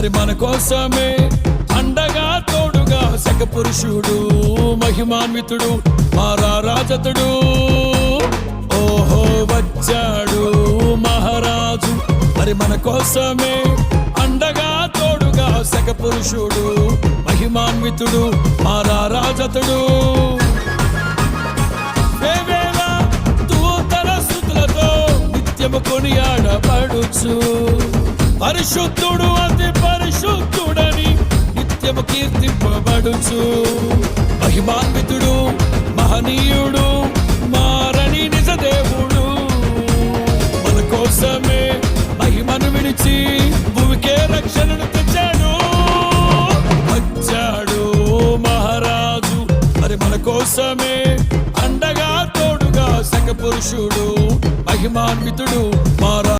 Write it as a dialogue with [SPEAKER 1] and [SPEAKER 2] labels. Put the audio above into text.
[SPEAKER 1] మరి మన కోసమే అండగా తోడుగా సక పురుషుడు మహిమాన్వితుడు మారారాజతుడు ఓహో వచ్చాడు మహారాజు మరి మన కోసమే అండగా తోడుగా సక పురుషుడు మహిమాన్వితుడు మారారాజతుడు కొనియాడబడుచు పరిశుద్ధుడు అతి పరిశుద్ధుడని నిత్యము కీర్తింపబడుచు మహిమాన్వితుడు మహనీయుడు మారని నిజ దేవుడు మన కోసమే మహిమను విడిచి భూమికే రక్షణను తెచ్చాడు వచ్చాడు మహారాజు మరి మన కోసమే అండగా తోడుగా సక పురుషుడు మహిమాన్వితుడు మారా